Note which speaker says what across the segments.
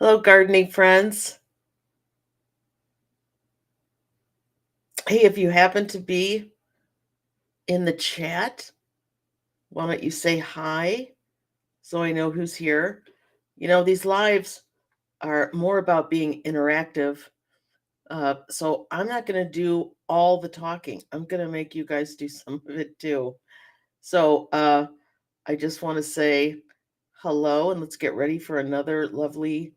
Speaker 1: Hello, gardening friends. Hey, if you happen to be in the chat, why don't you say hi so I know who's here? These lives are more about being interactive. So I'm not going to do all the talking. I'm going to make you guys do some of it too. So I just want to say hello and let's get ready for another lovely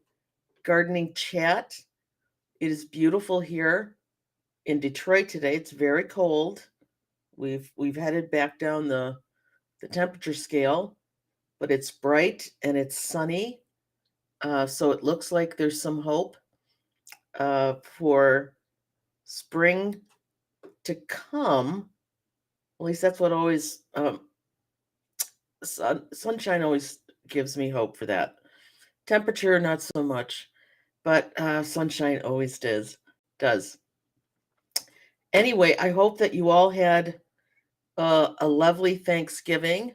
Speaker 1: gardening chat. It is beautiful here in Detroit today. It's very cold. We've headed back down the temperature scale, but it's bright and it's sunny. So it looks like there's some hope for spring to come. At least that's what always sunshine always gives me hope for that. Temperature, not so much, but sunshine always does. Anyway, I hope that you all had a lovely Thanksgiving,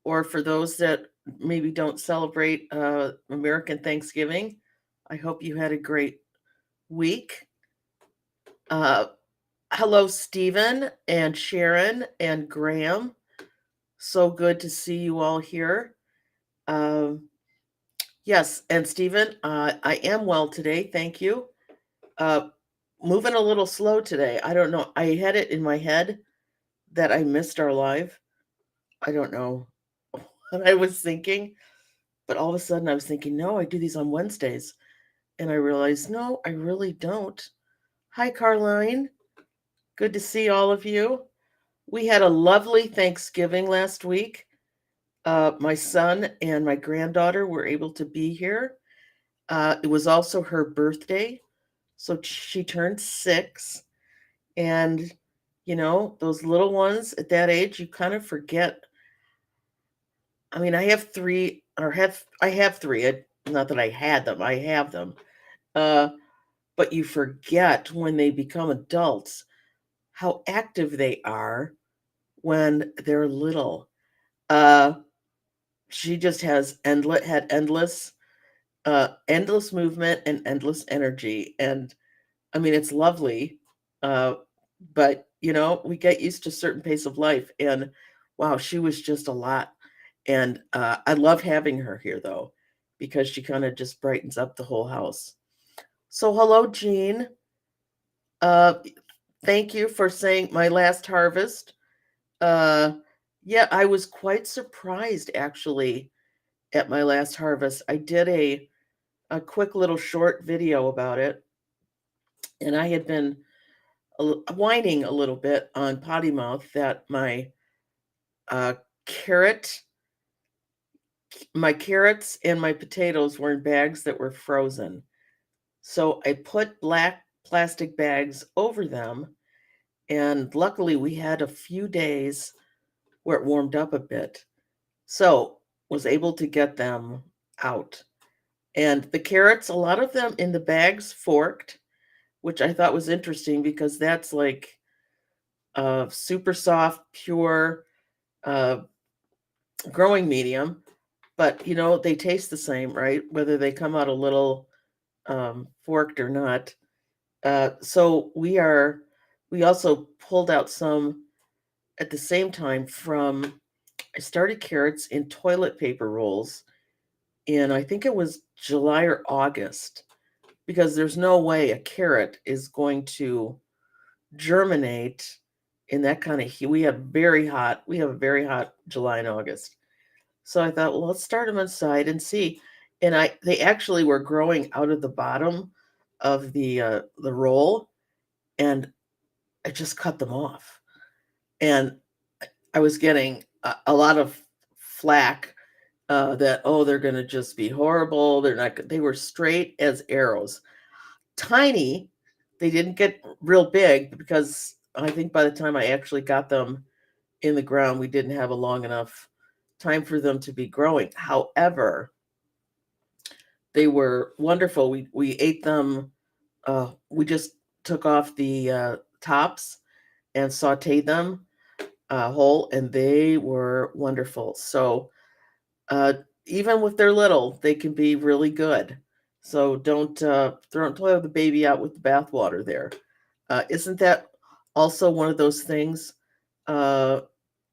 Speaker 1: or for those that maybe don't celebrate American Thanksgiving, I hope you had a great week. Uh, Hello, Stephen and Sharon and Graham. So good to see you all here. Um, yes, and Stephen, I am well today. Thank you. Uh, Moving a little slow today. I don't know. I had it in my head that I missed our live. I don't know what I was thinking, but all of a sudden I was thinking, no, I do these on Wednesdays. And I realized, no, I really don't. Hi, Carline. Good to see all of you. We had a lovely Thanksgiving last week. My son and my granddaughter were able to be here. It was also her birthday. So she turned 6. And, those little ones at that age, you kind of forget. I mean, I have three. Not that I had them, I have them. Uh, but you forget when they become adults how active they are when they're little. Uh, she just had endless movement and endless energy, and I mean it's lovely. Uh, but we get used to a certain pace of life, and wow, she was just a lot. And I love having her here though, because she kind of just brightens up the whole house. So hello, Jean. Uh, Thank you for saying my last harvest. Uh, yeah, I was quite surprised actually at my last harvest. I did a quick little short video about it, and I had been whining a little bit on Potty Mouth that uh, carrot, my carrots and my potatoes were in bags that were frozen. So I put black plastic bags over them, and luckily we had a few days where it warmed up a bit. So was able to get them out. And the carrots, a lot of them in the bags forked, which I thought was interesting because that's like super soft, pure uh, growing medium. But they taste the same, right? Whether they come out a little forked or not. So we also pulled out some at the same time from. I started carrots in toilet paper rolls in, I think it was July or August, because there's no way a carrot is going to germinate in that kind of heat. We have a very hot July and August. So I thought, well, let's start them inside and see. And they actually were growing out of the bottom of the roll, and I just cut them off. And I was getting a lot of flack that, oh, they're going to just be horrible. They're not. They were straight as arrows, tiny. They didn't get real big because I think by the time I actually got them in the ground, we didn't have a long enough time for them to be growing. However, they were wonderful. We ate them. We just took off the tops and sauteed them whole, and they were wonderful. So uh, even with their little, they can be really good. So don't throw the baby out with the bathwater there. Isn't that also one of those things uh,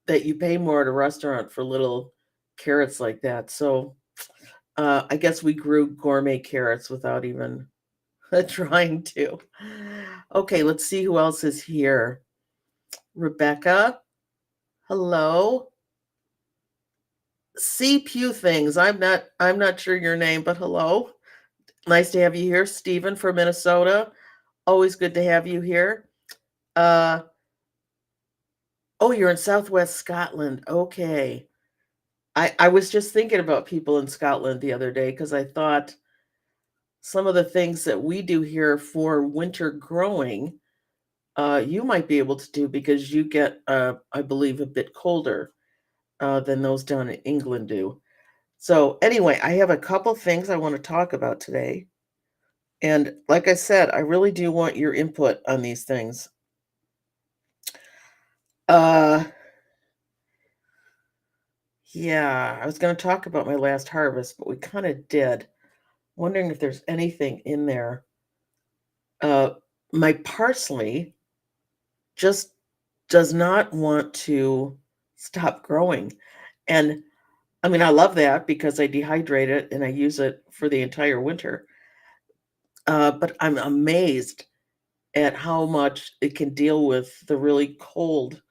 Speaker 1: that you pay more at a restaurant for little carrots like that? So I guess we grew gourmet carrots without even trying to. Okay, let's see who else is here. Rebecca, hello. See Pew things. I'm not sure your name, but hello. Nice to have you here. Stephen from Minnesota. Always good to have you here. Uh oh, you're in Southwest Scotland. Okay. I was just thinking about people in Scotland the other day because I thought some of the things that we do here for winter growing, you might be able to do because you get, I believe, a bit colder than those down in England do. So, anyway, I have a couple things I want to talk about today. And like I said, I really do want your input on these things. Uh, yeah, I was going to talk about my last harvest, but we kind of did. Wondering if there's anything in there. Uh, my parsley just does not want to stop growing. And I mean, I love that because I dehydrate it and I use it for the entire winter. But I'm amazed at how much it can deal with the really cold.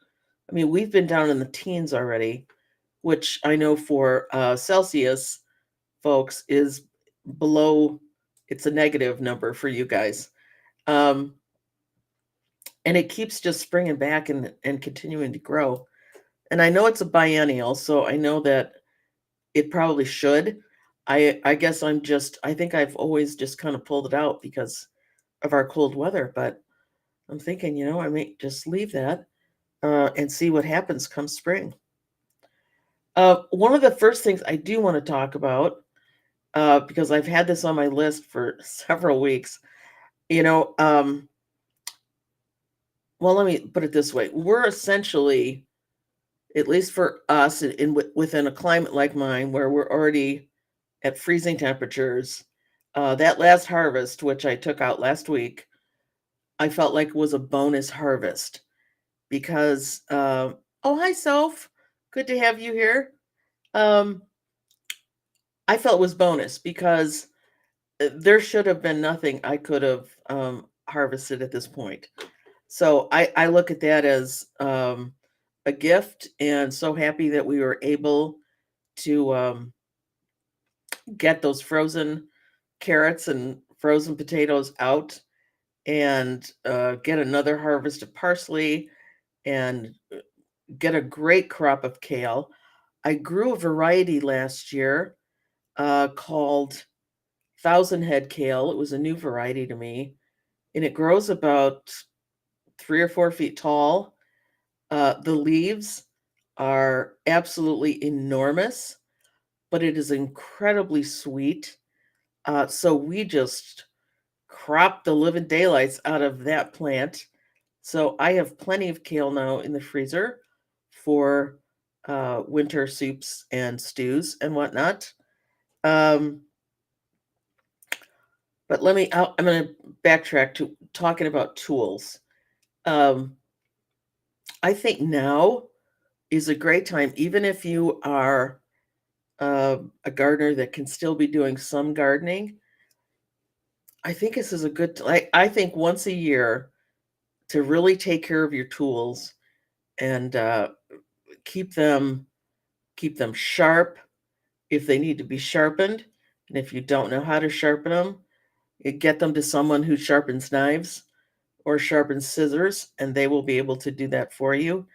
Speaker 1: I mean, we've been down in the teens already, which I know for Celsius folks is below, it's a negative number for you guys. Um, and it keeps just springing back and continuing to grow. And I know it's a biennial, so I know that it probably should. I guess I think I've always just kind of pulled it out because of our cold weather, but I'm thinking, I may just leave that and see what happens come spring. One of the first things I do want to talk about, because I've had this on my list for several weeks, you know, um, well, let me put it this way. We're essentially, at least for us, within a climate like mine, where we're already at freezing temperatures. That last harvest, which I took out last week, I felt like was a bonus harvest because, oh, hi, Soph. Good to have you here. Um, I felt it was bonus because there should have been nothing I could have harvested at this point. So I look at that as a gift and so happy that we were able to get those frozen carrots and frozen potatoes out and get another harvest of parsley and get a great crop of kale. I grew a variety last year called Thousand Head Kale. It was a new variety to me, and it grows about 3 or 4 feet tall. The leaves are absolutely enormous, but it is incredibly sweet. So we just crop the living daylights out of that plant. So I have plenty of kale now in the freezer for winter soups and stews and whatnot. Um, but I'm going to backtrack to talking about tools. Um, I think now is a great time, even if you are a gardener that can still be doing some gardening. I think this is a good, I think once a year to really take care of your tools and keep them keep them sharp if they need to be sharpened. And if you don't know how to sharpen them, you get them to someone who sharpens knives or sharpens scissors, and they will be able to do that for you.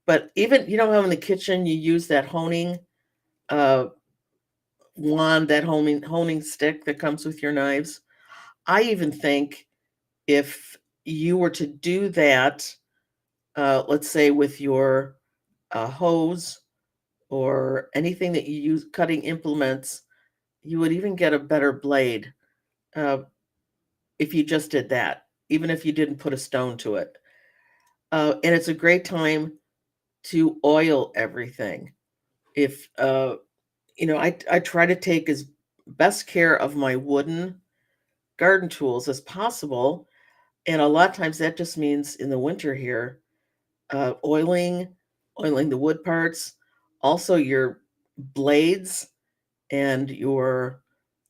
Speaker 1: But even how in the kitchen you use that honing uh, wand, that honing stick that comes with your knives. I even think if you were to do that, let's say with your hose or anything that you use, cutting implements, you would even get a better blade uh, if you just did that, even if you didn't put a stone to it. And it's a great time to oil everything. If I try to take as best care of my wooden. garden tools as possible. And a lot of times that just means in the winter here, oiling the wood parts, also your blades and your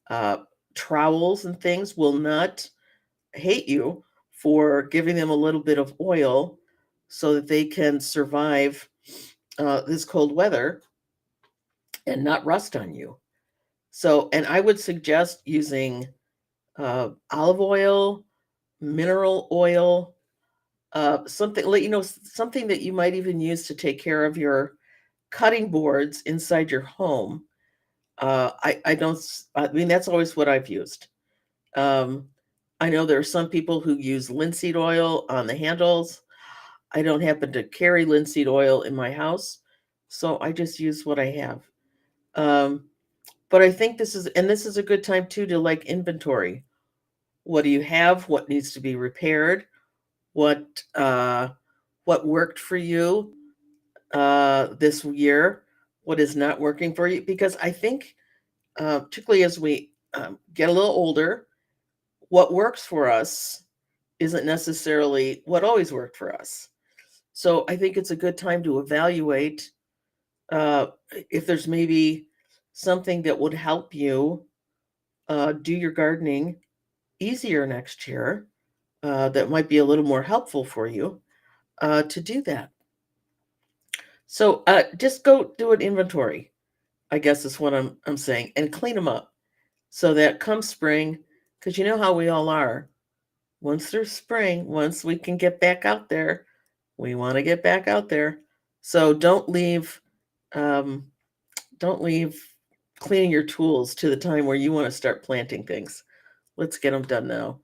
Speaker 1: uh, trowels and things will not hate you for giving them a little bit of oil so that they can survive this cold weather and not rust on you. So, and I would suggest using olive oil, mineral oil, something like, something that you might even use to take care of your cutting boards inside your home. I don't, I mean, that's always what I've used. Um, I know there are some people who use linseed oil on the handles. I don't happen to carry linseed oil in my house, so I just use what I have. Um, but I think this is a good time too to like inventory. What do you have? What needs to be repaired? What uh, what worked for you this year? What is not working for you? Because I think, particularly as we get a little older, what works for us isn't necessarily what always worked for us. So I think it's a good time to evaluate uh, if there's maybe something that would help you do your gardening easier next year, that might be a little more helpful for you to do that. So just go do an inventory, I guess is what I'm saying, and clean them up so that come spring, because you know how we all are. Once there's spring, once we can get back out there, we want to get back out there. So um, don't leave cleaning your tools to the time where you want to start planting things. Let's get them done now.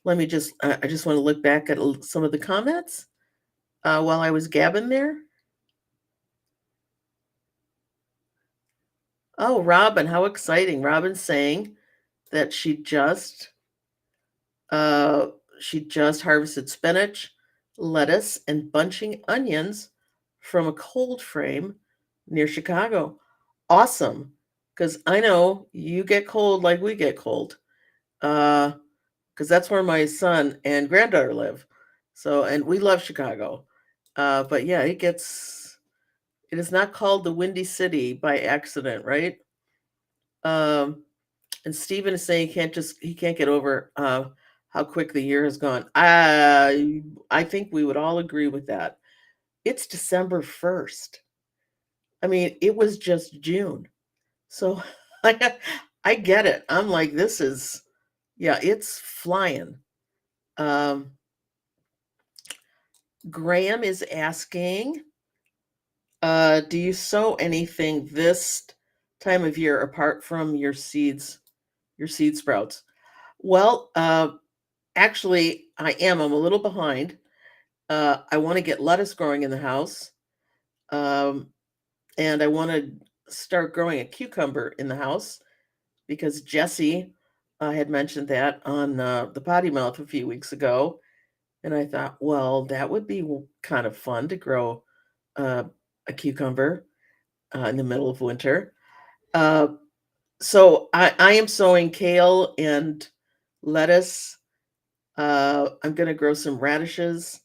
Speaker 1: I just want to look back at some of the comments while I was gabbing there. Oh, Robin, how exciting. Robin's saying that uh, she just harvested spinach, lettuce, and bunching onions from a cold frame near Chicago. Awesome. Because I know you get cold like we get cold. Because that's where my son and granddaughter live. So, and we love Chicago. But yeah, it is not called the Windy City by accident, right? Um, and Stephen is saying he can't get over how quick the year has gone. I think we would all agree with that. It's December 1st. I mean, it was just June. So I get it. I'm like, yeah, it's flying. Um, Graham is asking, do you sow anything this time of year apart from your seed sprouts? Well, actually, I am. I'm a little behind. I want to get lettuce growing in the house, um, and I want to start growing a cucumber in the house because Jesse had mentioned that on the potty mouth a few weeks ago, and I thought, well, that would be kind of fun to grow uh, a cucumber in the middle of winter. Uh, so I am sowing kale and lettuce. I'm going to grow some radishes.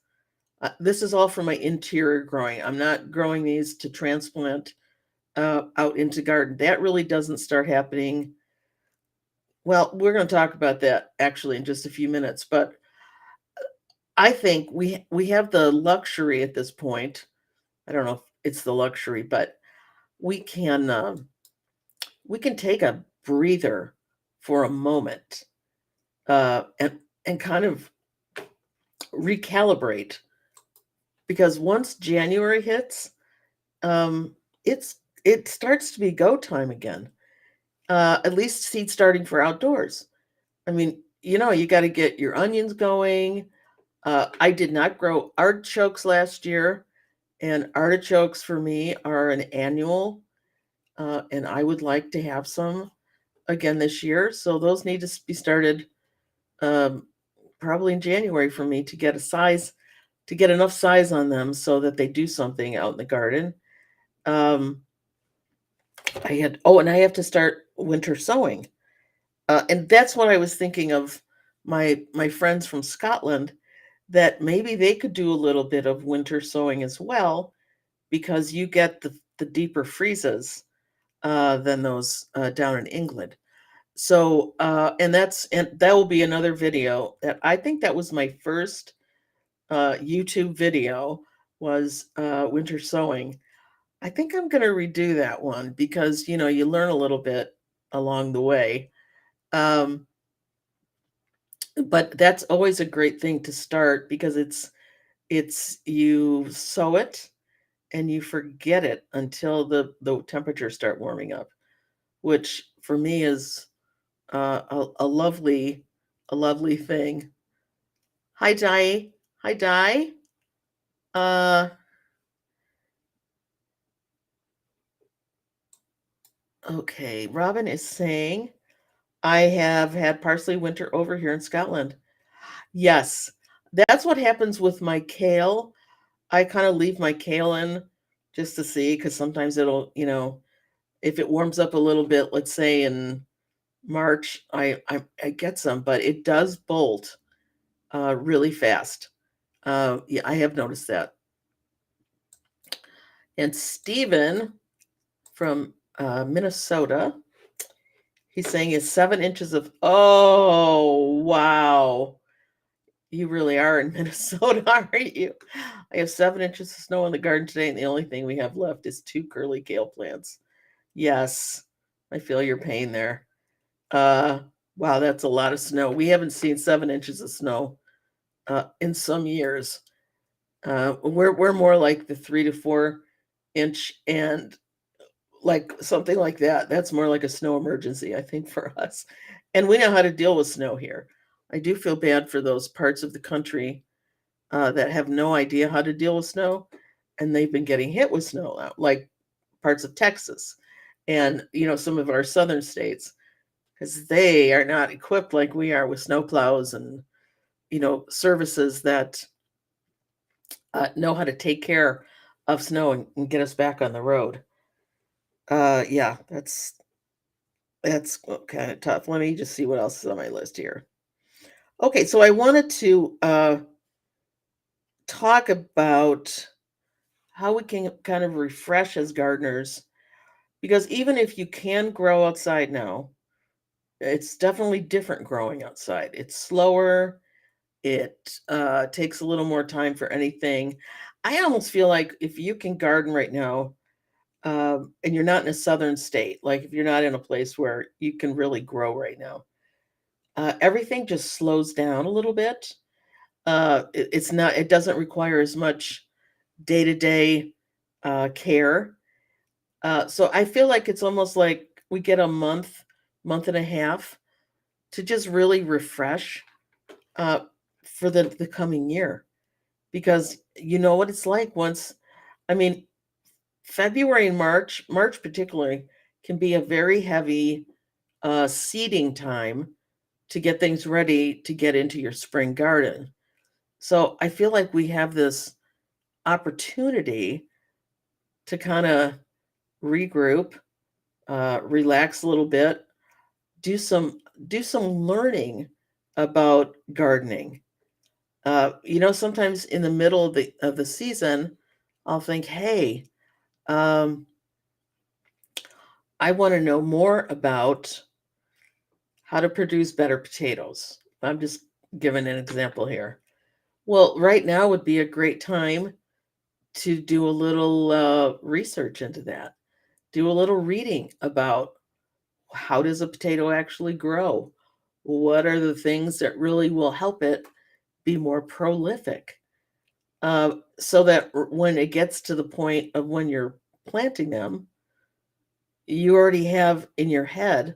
Speaker 1: This is all for my interior growing. I'm not growing these to transplant out into garden. That really doesn't start happening. Well, we're going to talk about that actually in just a few minutes, but I think we have the luxury at this point. I don't know if it's the luxury, but we can we can take a breather for a moment and kind of recalibrate because once January hits, um, it starts to be go time again. At least seed starting for outdoors. I mean, you got to get your onions going. I did not grow artichokes last year, and artichokes for me are an annual, and I would like to have some again this year. So those need to be started um, probably in January for me to get enough size on them so that they do something out in the garden. Um, and I have to start winter sowing. And that's what I was thinking of my friends from Scotland that maybe they could do a little bit of winter sowing as well because you get the deeper freezes than those down in England. So and that will be another video that I think that was my first YouTube video was winter sewing. I think I'm going to redo that one because you learn a little bit along the way. Um, but that's always a great thing to start because it's you sew it and you forget it until the temperatures start warming up, which for me is a lovely thing. Hi, Di. Hi, Di. Uh, okay. Robin is saying, I have had parsley winter over here in Scotland. Yes, that's what happens with my kale. I kind of leave my kale in just to see because sometimes it'll, if it warms up a little bit, let's say in March, I get some, but it does bolt really fast. Yeah, I have noticed that. And Stephen from Minnesota, he's saying it's 7 inches of. Oh, wow. You really are in Minnesota, aren't you? I have 7 inches of snow in the garden today, and the only thing we have left is two curly kale plants. Yes, I feel your pain there. Uh, wow, that's a lot of snow. We haven't seen 7 inches of snow in some years. We're more like the 3 to 4 inch, and like something like that. That's more like a snow emergency, I think, for us. And we know how to deal with snow here. I do feel bad for those parts of the country that have no idea how to deal with snow, and they've been getting hit with snow, like parts of Texas, and some of our southern states, because they are not equipped like we are with snowplows and services that know how to take care of snow and get us back on the road. Yeah, that's kind of tough. Let me just see what else is on my list here. Okay, so I wanted to talk about how we can kind of refresh as gardeners, because even if you can grow outside now, it's definitely different growing outside. It's slower. It takes a little more time for anything. I almost feel like if you can garden right now, and you're not in a southern state, like if you're not in a place where you can really grow right now, everything just slows down a little bit. It's not. It doesn't require as much day to day care. So I feel like it's almost like we get a month and a half to just really refresh uh, for the coming year, because you know what it's like once. I mean, February and March particularly, can be a very heavy seeding time to get things ready to get into your spring garden. So I feel like we have this opportunity to kind of regroup, relax a little bit, do some do some learning about gardening. Sometimes in the middle of the season, I'll think, hey, um, I want to know more about how to produce better potatoes. I'm just giving an example here. Well, right now would be a great time to do a little research into that. Do a little reading about how does a potato actually grow? What are the things that really will help it be more prolific? So that when it gets to the point of when you're planting them, you already have in your head,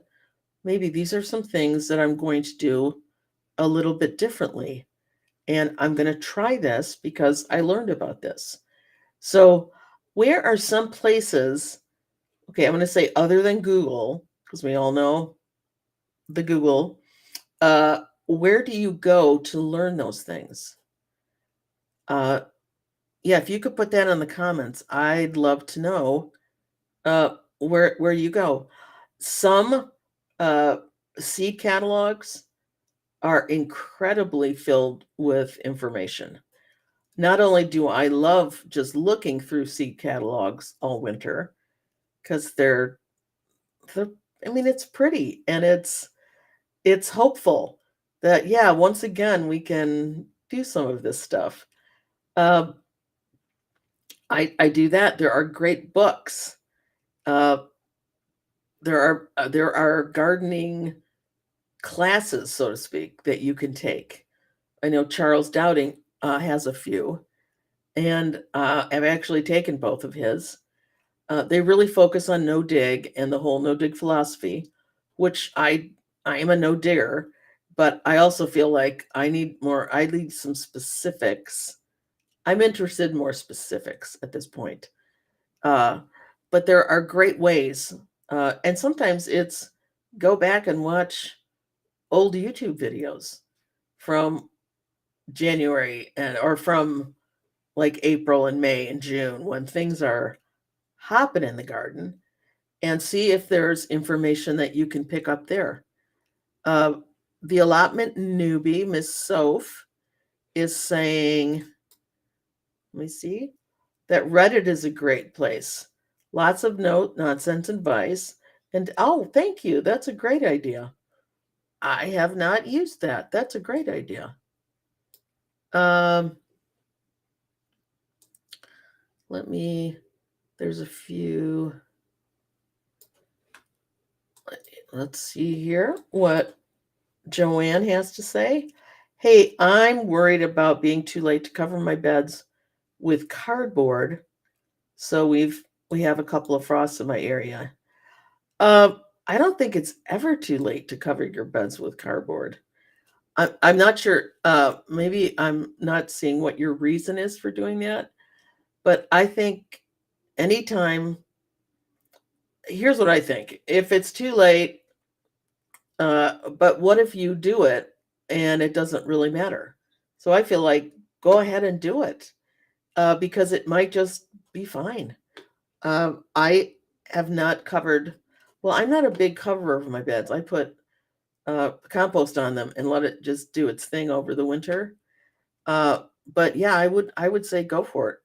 Speaker 1: maybe these are some things that I'm going to do a little bit differently. And I'm going to try this because I learned about this. So, where are some places? Okay, I'm going to say other than Google, because we all know the Google. Where do you go to learn those things? Uh, yeah, if you could put that in the comments, I'd love to know where you go. Some uh, seed catalogs are incredibly filled with information. Not only do I love just looking through seed catalogs all winter because they're I mean, it's pretty and it's hopeful that, yeah, once again, we can do some of this stuff. Um, I do that. There are great books. Uh, there are gardening classes, so to speak, that you can take. I know Charles Dowding has a few, and I've actually taken both of his. They really focus on no dig and the whole no dig philosophy, which I am a no digger, but I also feel like I need some specifics. I'm interested in more specifics at this point. Uh, but there are great ways, and sometimes it's go back and watch old YouTube videos from January and or from like April and May and June when things are hopping in the garden and see if there's information that you can pick up there. Uh, the allotment newbie, Miss Soph, is saying, let me see, that Reddit is a great place. Lots of nonsense advice. And oh, thank you. That's a great idea. I have not used that. That's a great idea. Um, let me, there's a few. Let's see here what Joanne has to say. Hey, I'm worried about being too late to cover my beds with cardboard. So we have a couple of frosts in my area. Uh, I don't think it's ever too late to cover your beds with cardboard. I'm not sure. Maybe I'm not seeing what your reason is for doing that, but I think anytime. Here's what I think: if it's too late, but what if you do it and it doesn't really matter? So I feel like go ahead and do it because it might just be fine. I have not covered. Well, I'm not a big coverer of my beds. I put compost on them and let it just do its thing over the winter. But yeah, I would say go for it.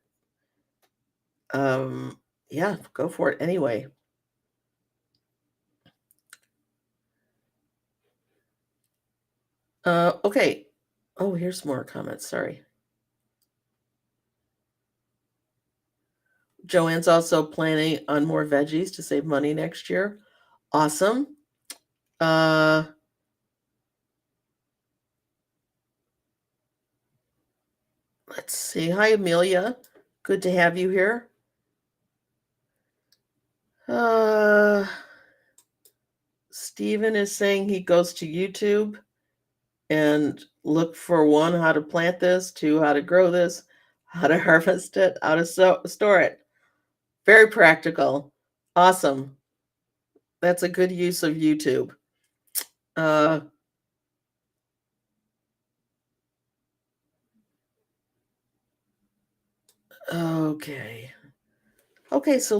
Speaker 1: Yeah, go for it anyway. Okay. Oh, here's more comments. Sorry. Joanne's also planning on more veggies to save money next year. Awesome. Uh, let's see. Hi, Amelia. Good to have you here. Uh, Stephen is saying he goes to YouTube and look for one, how to plant this, two, how to grow this, how to harvest it, how to store it. Very practical. Awesome. That's a good use of YouTube. Uh, okay. Okay, so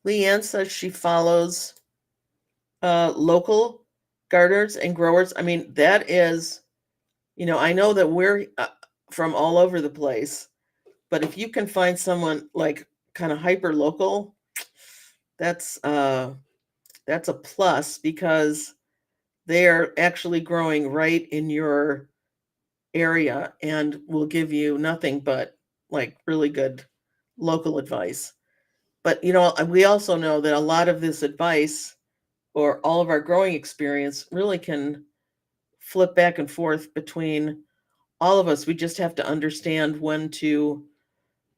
Speaker 1: Leanne says she follows local gardeners and growers. I mean, that is, I know that we're from all over the place, but if you can find someone like kind of hyper local, that's uh that's a plus because they are actually growing right in your area and will give you nothing but like really good local advice. But we also know that a lot of this advice or all of our growing experience really can flip back and forth between all of us. We just have to understand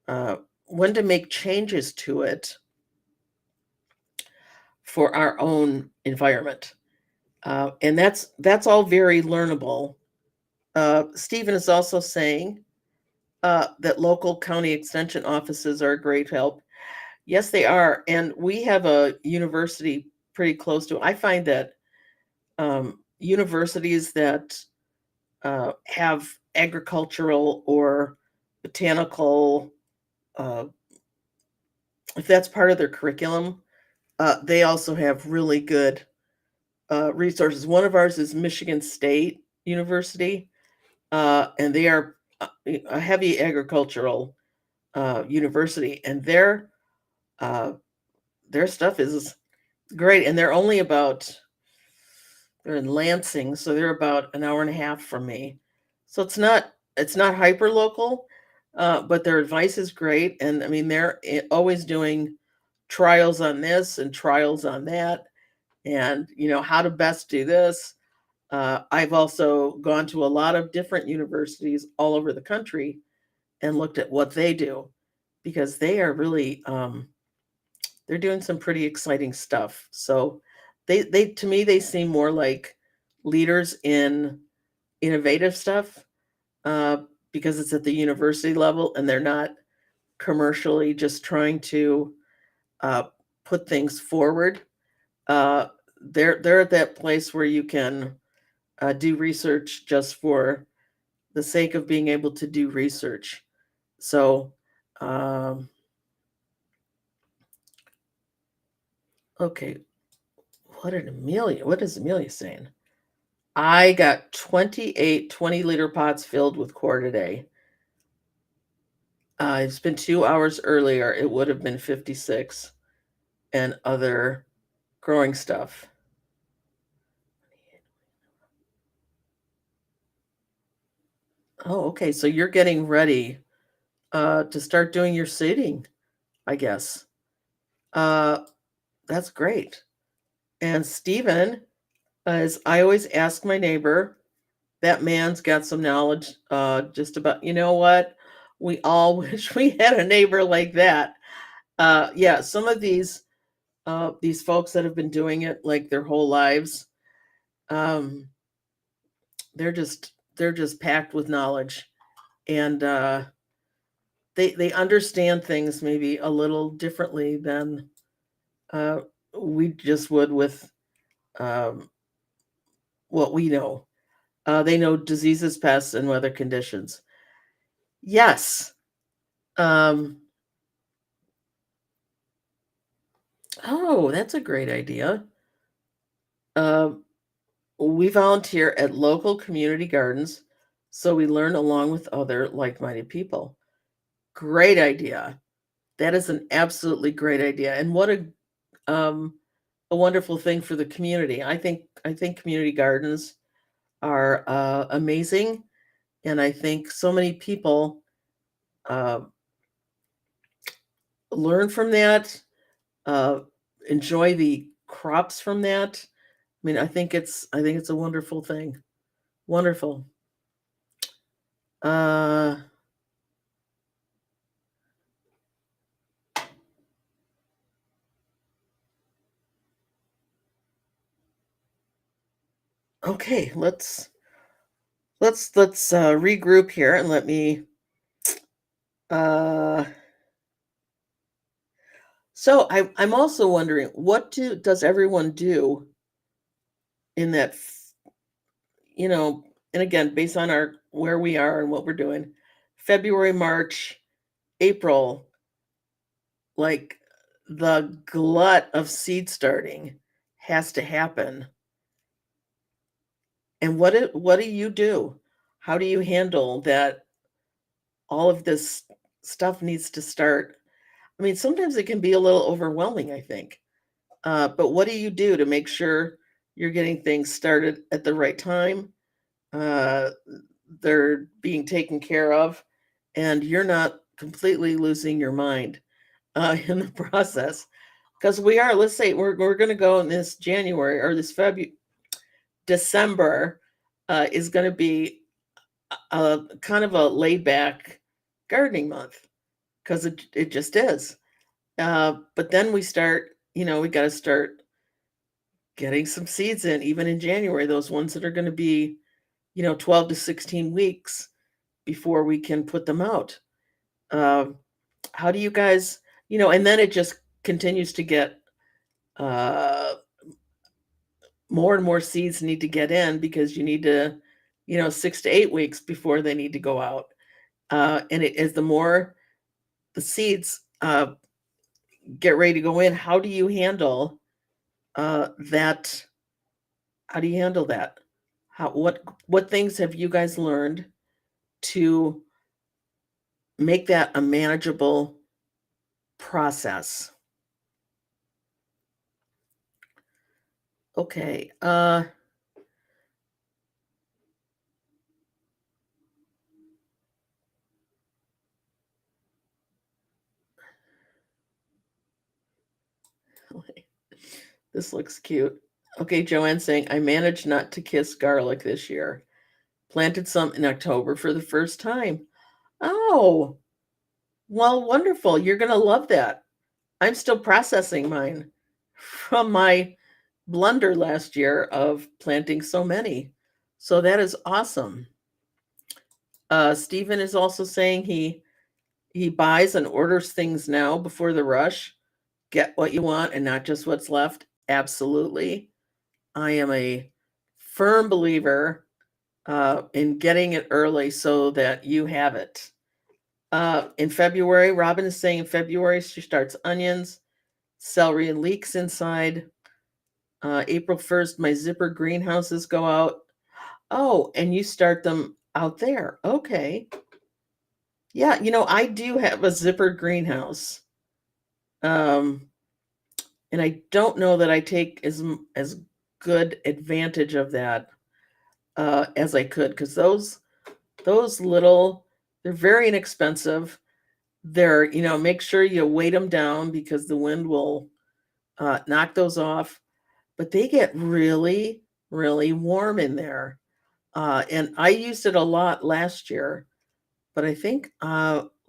Speaker 1: uh, when to make changes to it for our own environment, and that's all very learnable. Stephen is also saying that local county extension offices are a great help. Yes, they are, and we have a university pretty close to. I find that universities that have agricultural or botanical, uh, if that's part of their curriculum, They also have really good resources. One of ours is Michigan State University, and they are a heavy agricultural university, and uh, their stuff is great. And they're in Lansing, so they're about an hour and a half from me. So it's not hyper local, but their advice is great. And I mean, they're always doing trials on this and trials on that, and how to best do this. I've also gone to a lot of different universities all over the country and looked at what they do, because they are really they're doing some pretty exciting stuff. So they to me they seem more like leaders in innovative stuff, uh, because it's at the university level and they're not commercially just trying to uh, put things forward. Uh, they're at that place where you can do research just for the sake of being able to do research. So, um, okay, what is Amelia saying? I got 28 20-liter pots filled with core today. It's been 2 hours earlier. It would have been 56 and other growing stuff. Oh, okay. So you're getting ready to start doing your seeding, I guess. Uh, that's great. And Stephen, as I always ask my neighbor, that man's got some knowledge just about, you know what? We all wish we had a neighbor like that. Yeah, some of these folks that have been doing it like their whole lives, um, they're just packed with knowledge, and they understand things maybe a little differently than uh, we just would with um, what we know. They know diseases, pests, and weather conditions. Yes. Um, oh, that's a great idea. Uh, we volunteer at local community gardens, so we learn along with other like-minded people. Great idea. That is an absolutely great idea, and what a wonderful thing for the community. I think community gardens are amazing, and I think so many people uh, learn from that, uh, enjoy the crops from that. I mean, I think it's a wonderful thing. Wonderful. Uh, okay, let's regroup here and let me. Uh, so I'm also wondering, what does everyone do in that, you know, and again, based on our where we are and what we're doing, February, March, April, like the glut of seed starting has to happen. And what do you do? How do you handle that all of this stuff needs to start? I mean, sometimes it can be a little overwhelming, I think. But what do you do to make sure you're getting things started at the right time? Uh, they're being taken care of, and you're not completely losing your mind in the process. Because let's say we're going to go in this January or this February, December is going to be a kind of a laid back gardening month, because it just is. But then we got to start getting some seeds in, even in January, those ones that are going to be, 12 to 16 weeks before we can put them out. Um, how do you guys, and then it just continues to get uh, more and more seeds need to get in, because you need to, 6 to 8 weeks before they need to go out. And it is the more the seeds get ready to go in, how do you handle that? How do you handle that? How what things have you guys learned to make that a manageable process? Okay. This looks cute. Okay, Joanne saying, I managed not to kiss garlic this year. Planted some in October for the first time. Oh, well, wonderful. You're going to love that. I'm still processing mine from my blunder last year of planting so many. So that is awesome. Stephen is also saying he buys and orders things now before the rush. Get what you want and not just what's left. Absolutely. I am a firm believer in getting it early so that you have it. In February, Robin is saying in February she starts onions, celery, and leeks inside. April 1st, my zipper greenhouses go out. Oh, and you start them out there. Okay. Yeah, I do have a zipper greenhouse. Um, and I don't know that I take as good advantage of that as I could, because those little, they're very inexpensive. They're, make sure you weight them down because the wind will knock those off. But they get really, really warm in there. And I used it a lot last year, but I think,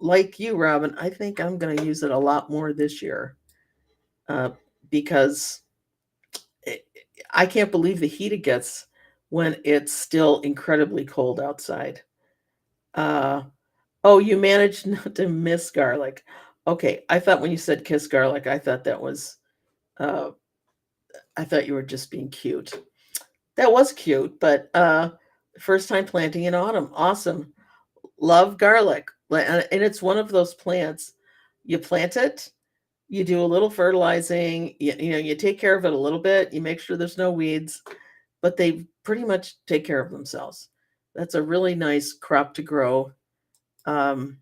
Speaker 1: like you, Robin, I think I'm going to use it a lot more this year uh, because it, I can't believe the heat it gets when it's still incredibly cold outside. Uh, oh, you managed not to miss garlic. Okay, I thought when you said kiss garlic, uh, I thought you were just being cute. That was cute, but first time planting in autumn. Awesome. Love garlic. And it's one of those plants. You plant it, you do a little fertilizing, you take care of it a little bit, you make sure there's no weeds, but they pretty much take care of themselves. That's a really nice crop to grow. Um,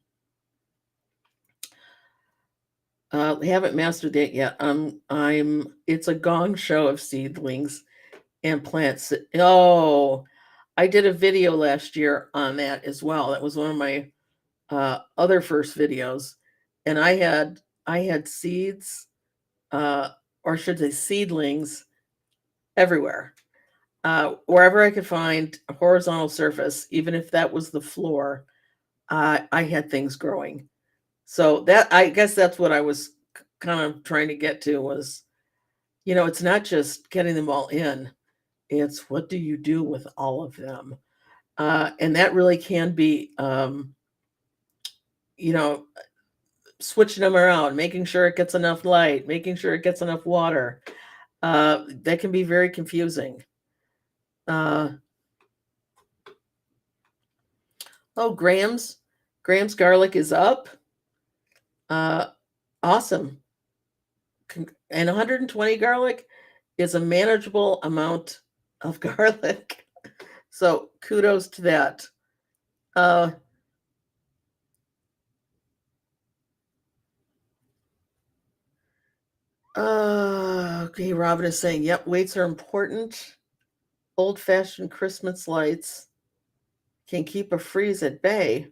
Speaker 1: haven't mastered that yet. It's a gong show of seedlings and plants. Oh, I did a video last year on that as well. That was one of my other first videos, and I had seeds, uh, or should I say seedlings, everywhere. Wherever I could find a horizontal surface, even if that was the floor, I had things growing. So that I guess that's what I was kind of trying to get to was, it's not just getting them all in; it's what do you do with all of them, and that really can be, you know, switching them around, making sure it gets enough light, making sure it gets enough water. That can be very confusing. Uh, oh, Graham's garlic is up. Uh, awesome. And 120 garlic is a manageable amount of garlic. So kudos to that. Uh, okay, Robin is saying, yep, weights are important. Old fashioned Christmas lights can keep a freeze at bay.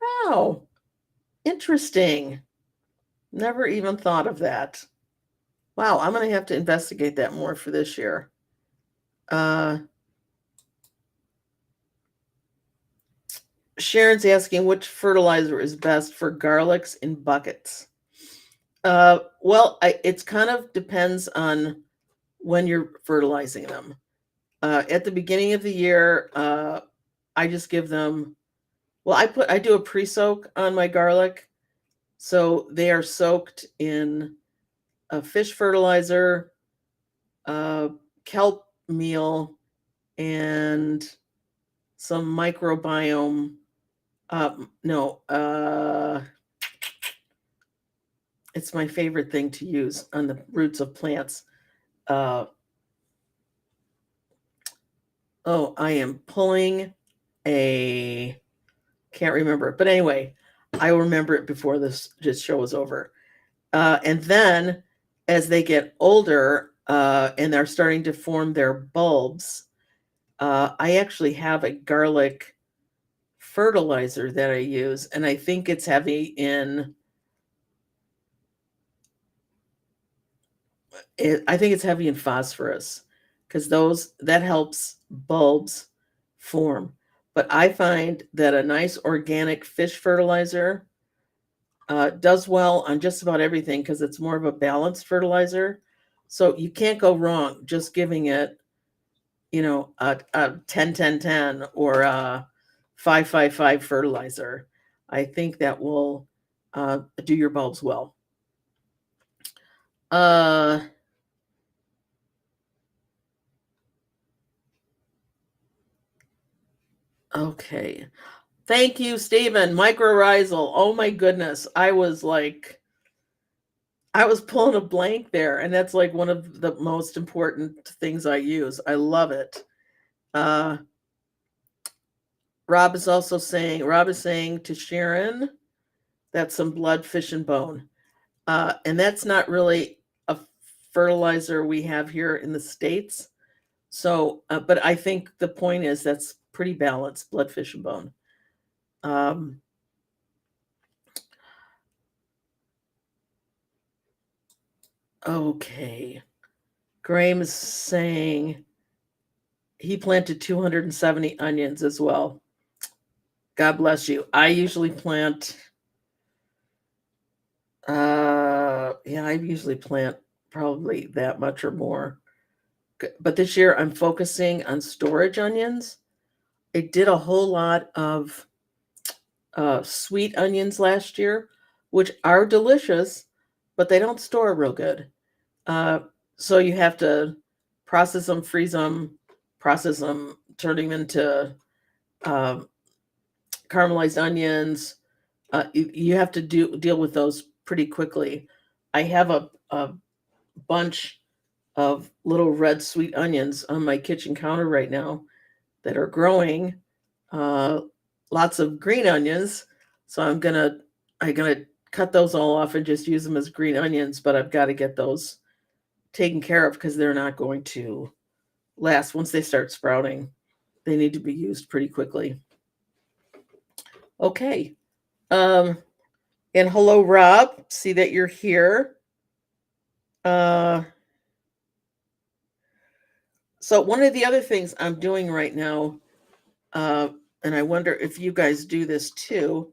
Speaker 1: Oh, interesting. Never even thought of that. Wow, I'm going to have to investigate that more for this year. Uh, Sharon's asking which fertilizer is best for garlics in buckets. Well, it's kind of depends on when you're fertilizing them. At the beginning of the year, I just give them. Well, I do a pre-soak on my garlic, so they are soaked in a fish fertilizer, uh, kelp meal, and some microbiome. No, It's my favorite thing to use on the roots of plants. Uh, oh, I am pulling a, can't remember it, but anyway, I will remember it before this just show is over. And then as they get older and they're starting to form their bulbs, I actually have a garlic fertilizer that I use, and I think it's heavy in, I think it's heavy in phosphorus because those that helps bulbs form. But I find that a nice organic fish fertilizer does well on just about everything because it's more of a balanced fertilizer. So you can't go wrong just giving it, a 10-10-10 or a 5-5-5 fertilizer. I think that will do your bulbs well. Uh, okay. Thank you, Stephen. Mycorrhizal. Oh my goodness. I was pulling a blank there, and that's like one of the most important things I use. I love it. Uh, Rob is saying to Sharon, that's some blood, fish, and bone. And that's not really a fertilizer we have here in the States. So, but I think the point is that's pretty balanced, blood, fish, and bone. Um, okay. Graham is saying he planted 270 onions as well. God bless you. I usually plant, I usually plant probably that much or more. But this year I'm focusing on storage onions. I did a whole lot of sweet onions last year, which are delicious, but they don't store real good. Uh, so you have to process them, freeze them, process them, turn them into um, caramelized onions. You have to deal with those pretty quickly. I have a bunch of little red sweet onions on my kitchen counter right now that are growing. Uh, Lots of green onions, so I'm gonna cut those all off and just use them as green onions. But I've got to get those taken care of because they're not going to last once they start sprouting. They need to be used pretty quickly. Okay. Um, and hello, Rob. See that you're here. Uh, so one of the other things I'm doing right now, uh, and I wonder if you guys do this too,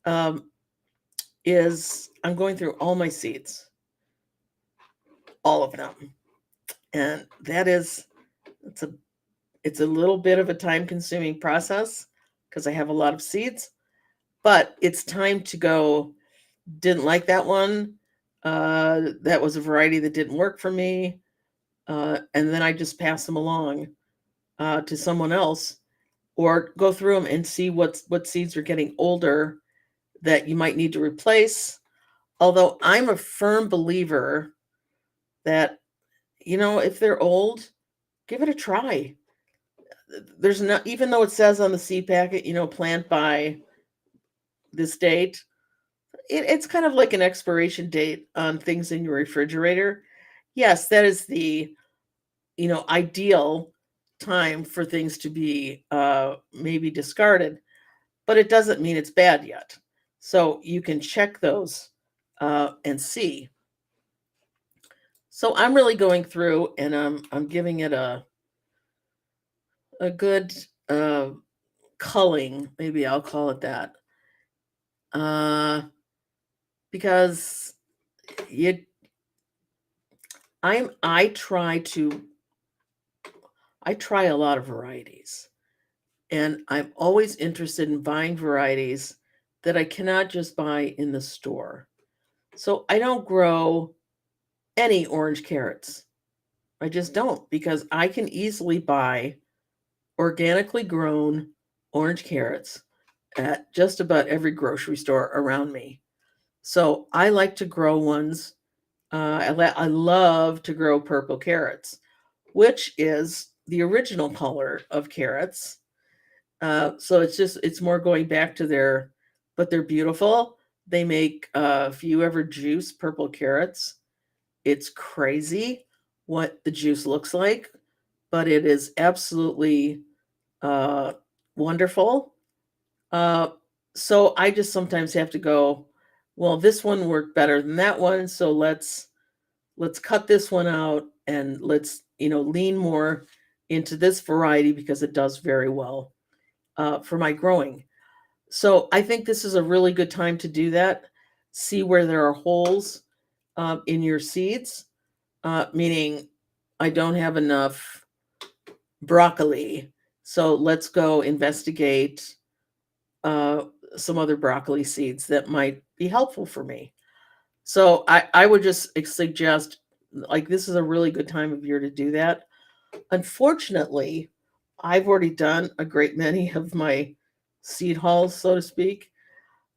Speaker 1: um, is I'm going through all my seeds, all of them, and it's a it's a little bit of a time-consuming process because I have a lot of seeds, but it's time to go. Didn't like that one. That was a variety that didn't work for me, and then I just pass them along to someone else, or go through them and see what seeds are getting older that you might need to replace. Although I'm a firm believer that, if they're old, give it a try. There's not, even though it says on the seed packet, plant by this date, it's kind of like an expiration date on things in your refrigerator. Yes, that is the, ideal time for things to be maybe discarded, but it doesn't mean it's bad yet. So you can check those and see. So I'm really going through and I'm giving it a good uh, culling, maybe I'll call it that, uh, because you, I'm I try a lot of varieties, and I'm always interested in buying varieties that I cannot just buy in the store. So I don't grow any orange carrots. I just don't because I can easily buy organically grown orange carrots at just about every grocery store around me. So I like to grow ones. I love to grow purple carrots, which is the original color of carrots. So it's more going back to but they're beautiful. They make, if you ever juice purple carrots, it's crazy what the juice looks like, but it is absolutely uh, wonderful. Uh, so I just sometimes have to go, well, this one worked better than that one, so let's cut this one out and let's lean more into this variety because it does very well for my growing. So I think this is a really good time to do that. See where there are holes in your seeds, meaning I don't have enough broccoli. So let's go investigate uh, some other broccoli seeds that might be helpful for me. So I would just suggest, like, this is a really good time of year to do that. Unfortunately, I've already done a great many of my seed hauls, so to speak.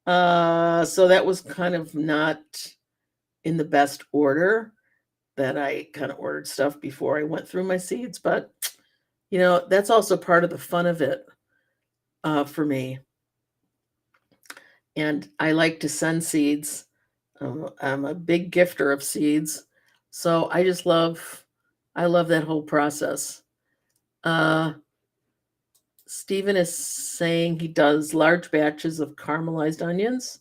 Speaker 1: So that was kind of not in the best order that I kind of ordered stuff before I went through my seeds, but that's also part of the fun of it for me. And I like to send seeds. I'm a big gifter of seeds, so I love that whole process. Uh, Stephen is saying he does large batches of caramelized onions.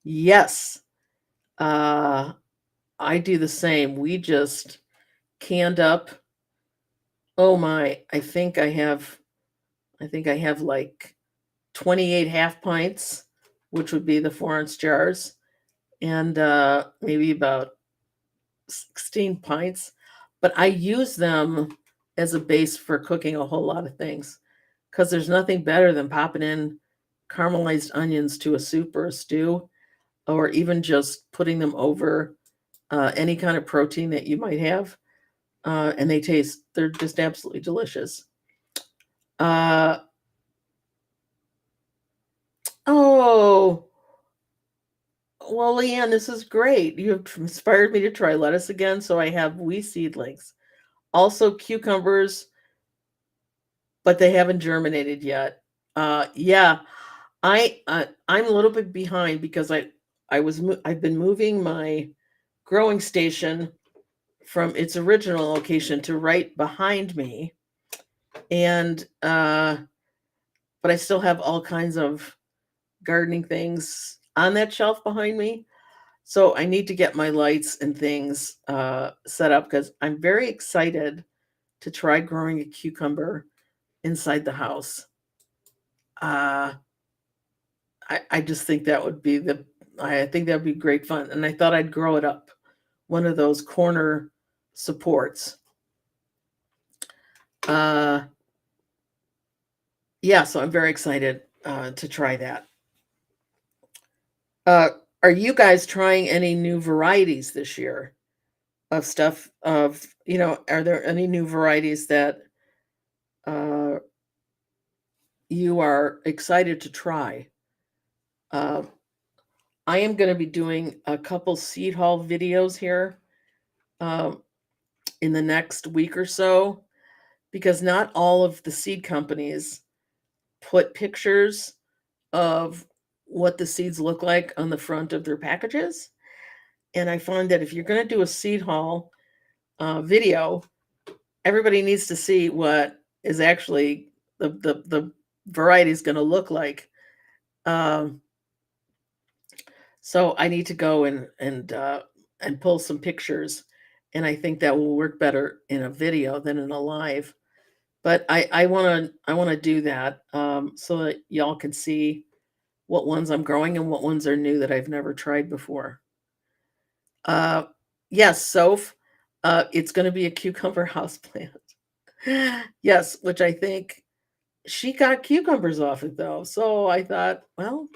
Speaker 1: Yes, uh, I do the same. We just canned up. Oh my, I think I have like 28 half pints, which would be the 4-ounce jars, and maybe about 16 pints. But I use them as a base for cooking a whole lot of things because there's nothing better than popping in caramelized onions to a soup or a stew, or even just putting them over any kind of protein that you might have. And they're just absolutely delicious. Uh, oh, well, Leanne, this is great. You have inspired me to try lettuce again. So I have wee seedlings, also cucumbers, but they haven't germinated yet. Yeah, I'm a little bit behind because I've been moving my growing station from its original location to right behind me, and but I still have all kinds of gardening things on that shelf behind me. So I need to get my lights and things set up because I'm very excited to try growing a cucumber inside the house. Uh, I just think that would be I think that would be great fun. And I thought I'd grow it up one of those corner supports. Uh, yeah, so I'm very excited to try that. Uh, are you guys trying any new varieties this year of stuff? Are there any new varieties that uh, you are excited to try? Uh, I am going to be doing a couple seed haul videos here um, in the next week or so because not all of the seed companies put pictures of what the seeds look like on the front of their packages. And I find that if you're going to do a seed haul video, everybody needs to see what is actually the variety is going to look like. Um, so I need to go and pull some pictures, and I think that will work better in a video than in a live. But I want to do that so that y'all can see what ones I'm growing and what ones are new that I've never tried before. Uh, yes, Soph, it's going to be a cucumber houseplant. Yes, which I think she got cucumbers off it though. So I thought, well,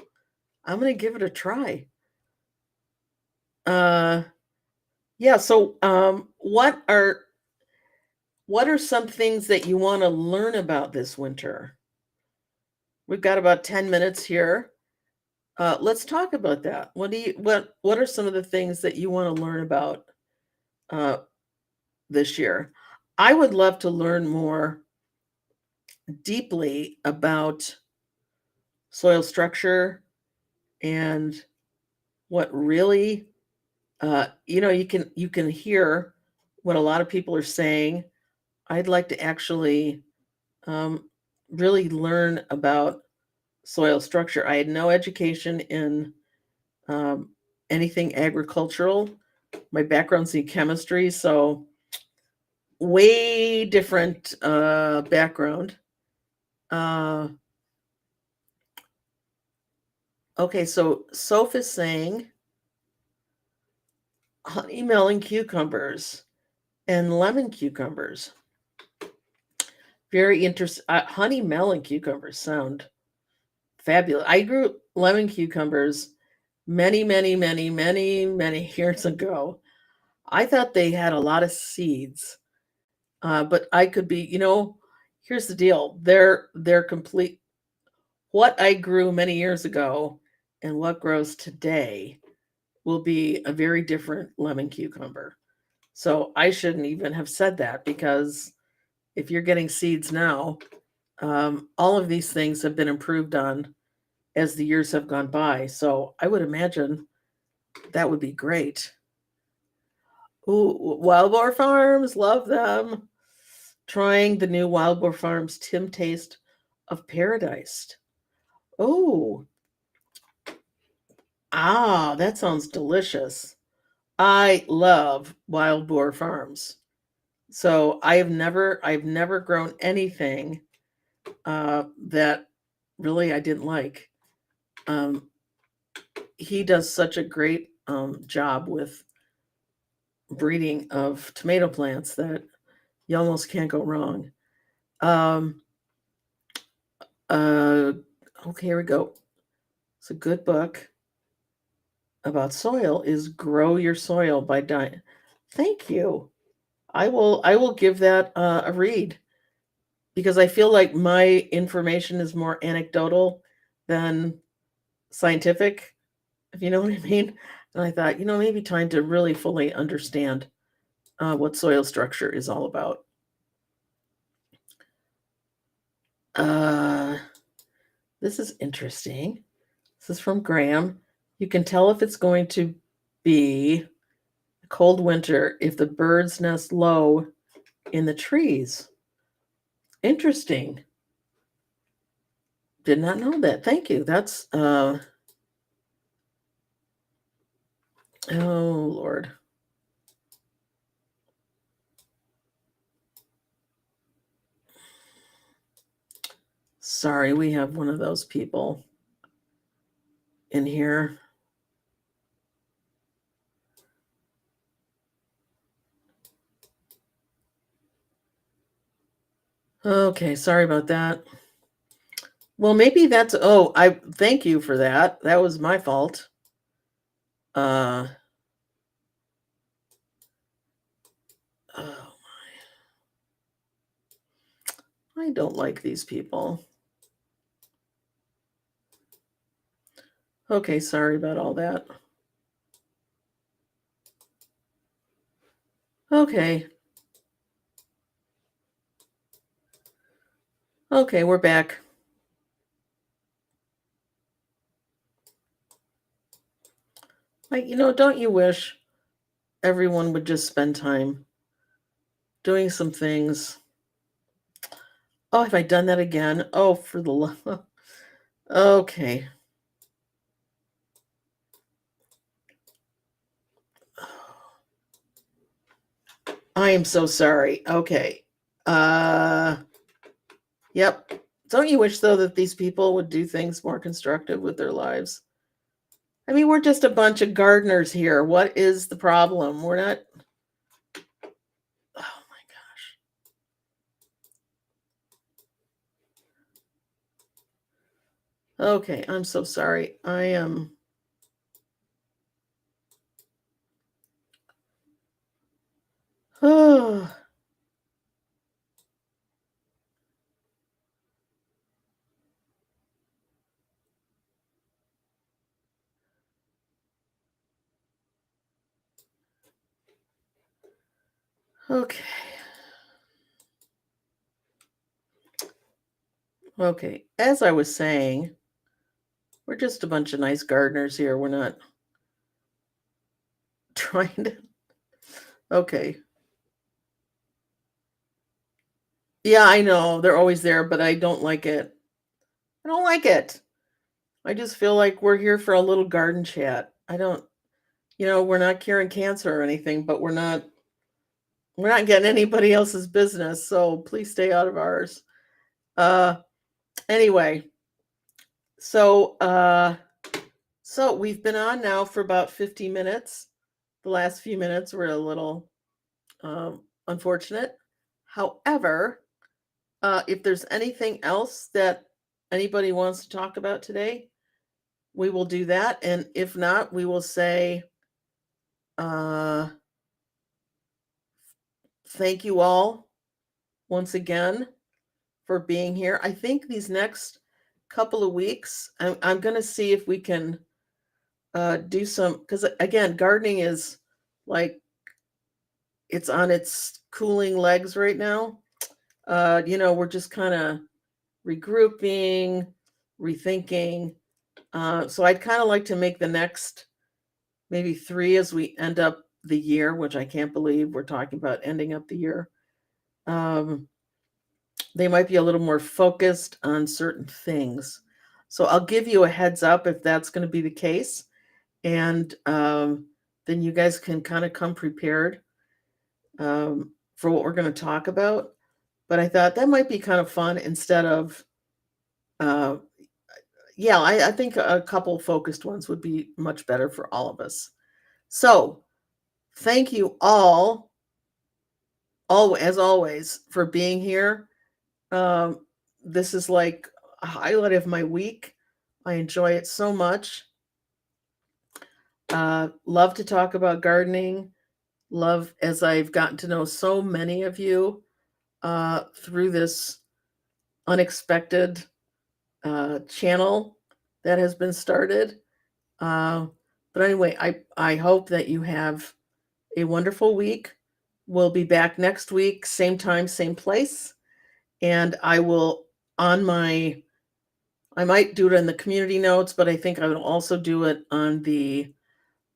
Speaker 1: I'm going to give it a try. Uh, yeah. So, what are some things that you want to learn about this winter? We've got about 10 minutes here. Let's talk about that. What are some of the things that you want to learn about uh, this year? I would love to learn more deeply about soil structure and what really you can hear what a lot of people are saying. I'd like to actually um, really learn about soil structure. I had no education in um, anything agricultural. My background's in chemistry, so way different background. Uh, okay, so Soph is saying honey melon cucumbers and lemon cucumbers. Very interesting. Honey melon cucumbers sound fabulous. I grew lemon cucumbers many, many, many, many, many years ago. I thought they had a lot of seeds, but I could be. Here's the deal: they're complete. What I grew many years ago and what grows today will be a very different lemon cucumber. So I shouldn't even have said that because if you're getting seeds now, all of these things have been improved on as the years have gone by. So I would imagine that would be great. Ooh, Wild Boar Farms, love them. Trying the new Wild Boar Farms Tim Taste of Paradise. Oh, that sounds delicious. I love Wild Boar Farms. So I've never grown anything that really I didn't like. Um, he does such a great job with breeding of tomato plants that you almost can't go wrong. Um, uh, okay, here we go. It's a good book about soil is Grow Your Soil by Diane. Thank you. I will give that a read because I feel like my information is more anecdotal than scientific, if you know what I mean. And I thought, maybe time to really fully understand what soil structure is all about. Uh, this is interesting. This is from Graham. You can tell if it's going to be a cold winter if the birds nest low in the trees. Interesting. Did not know that. Thank you. That's oh Lord. Sorry, we have one of those people in here. Okay, sorry about that. Well, maybe that's I thank you for that. That was my fault. Uh oh, I don't like these people. Okay, sorry about all that. Okay. Okay, we're back. Like, don't you wish everyone would just spend time doing some things? Oh, have I done that again? Oh, for the love. Okay. I am so sorry. Okay. Uh, yep. Don't you wish though that these people would do things more constructive with their lives? I mean, we're just a bunch of gardeners here. What is the problem? We're not. Oh my God. Okay, I'm so sorry. I am. Oh, Okay. Okay. As I was saying, we're just a bunch of nice gardeners here. We're not trying to. Okay. Yeah, I know. They're always there, but I don't like it. I don't like it. I just feel like we're here for a little garden chat. I don't, we're not curing cancer or anything, but we're not getting anybody else's business, so please stay out of ours. Uh anyway, so we've been on now for about 50 minutes. The last few minutes were a little unfortunate. However, if there's anything else that anybody wants to talk about today, we will do that. And if not, we will say uh, thank you all once again for being here. I think these next couple of weeks, I'm going to see if we can do some, because again, gardening is like it's on its cooling legs right now. We're just kind of regrouping, rethinking. So I'd kind of like to make the next maybe 3 as we end up the year, which I can't believe we're talking about ending up the year. They might be a little more focused on certain things. So I'll give you a heads up if that's going to be the case. And then you guys can kind of come prepared for what we're going to talk about. But I thought that might be kind of fun instead of, uh, yeah, I think a couple focused ones would be much better for all of us. So thank you all as always, for being here. Um, this is like a highlight of my week. I enjoy it so much. Love to talk about gardening. Love as I've gotten to know so many of you through this unexpected channel that has been started. Uh, but anyway, I hope that you have a wonderful week. We'll be back next week, same time, same place. And I will, I might do it in the community notes, but I think I will also do it on the,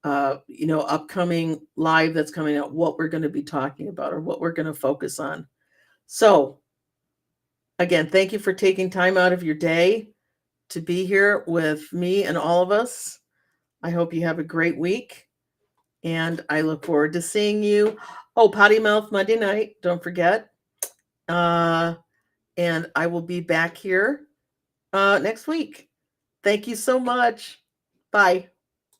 Speaker 1: upcoming live that's coming out, what we're going to be talking about or what we're going to focus on. So again, thank you for taking time out of your day to be here with me and all of us. I hope you have a great week, and I look forward to seeing you. Oh, Potty Mouth Monday night, don't forget. And I will be back here next week. Thank you so much. Bye.